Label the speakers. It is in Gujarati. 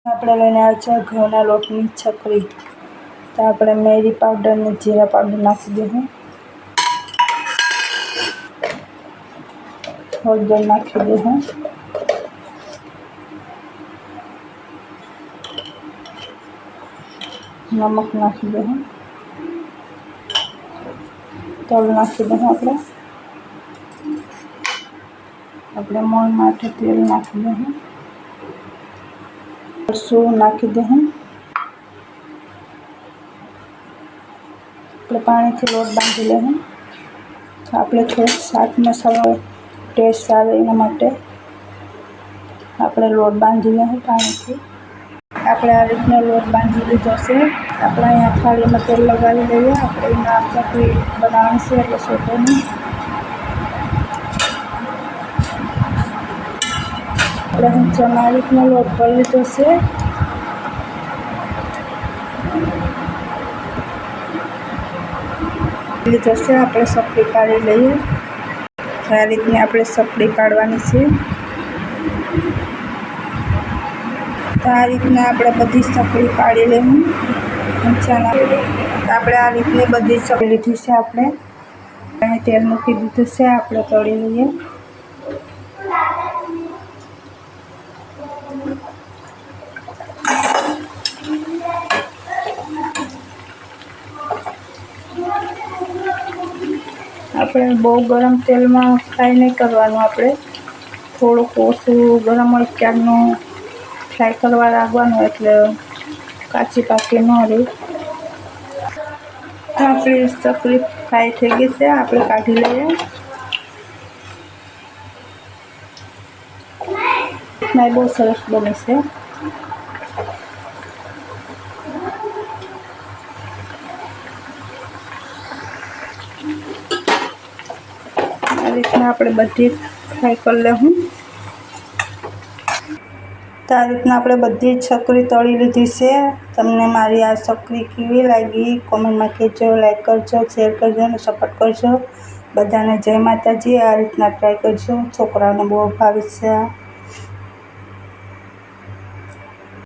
Speaker 1: આપણે લઈને આવ્યા છે ઘઉંના લોટની છકરી। તો આપણે મેરી પાવડર ને જીરા પાવડર નાખી દઈશું, હળદર નાખી દઈશું, નમક નાખી દઈશું, તલ નાખી દઈશું, આપણે મોણ માટે તેલ નાખી દઈશું, સરસું નાખી દઈશું, આપણે પાણીથી લોટ બાંધી લઈશું। તો આપણે થોડોક શાક મસાલો ટેસ્ટ આવે એના માટે આપણે લોટ બાંધી લઈશું પાણીથી। આપણે આ રીતનો લોટ બાંધી લીધો છે। આપણે અહીંયા થાળીમાં તેલ લગાવી લઈએ। આપણે એમાં ચકરી બનાવવાની છે એટલે સોટેની આપણે ઊંચામાં આ રીતનો લોટ કરી લીધો છે। આપણે સપડી કાઢી લઈએ। આ રીતની આપણે સપડી કાઢવાની છે। તો આ રીતના આપણે બધી સપડી કાઢી લઈશું ઊંચાના। આપણે આ રીતની બધી સપડી લીધી છે। આપણે તેલ મૂકી દીધું છે, આપણે તળી લઈએ। આપણે બહુ ગરમ તેલમાં ફ્રાય નહીં કરવાનું, આપણે થોડુંક ઓછું ગરમ હોય ત્યારનું ફ્રાય કરવા રાખવાનું, એટલે કાચી પાકી ન રહે। આપણી ચકરી ફ્રાય થઈ ગઈ છે, આપણે કાઢી લઈએ। બહુ સરસ બને છે। આ રીતના આપણે બધી ફ્રાય કરી લઈશું। તો આ રીતના આપણે બધી છકરી તળી લીધી છે। તમને મારી આ છકરી કેવી લાગી કોમેન્ટમાં કહેજો, લાઈક કરજો, શેર કરજો અને સપોર્ટ કરજો। બધાને જય માતાજી। આ રીતના ટ્રાય કરજો, છોકરાઓને બહુ ભાવે છે।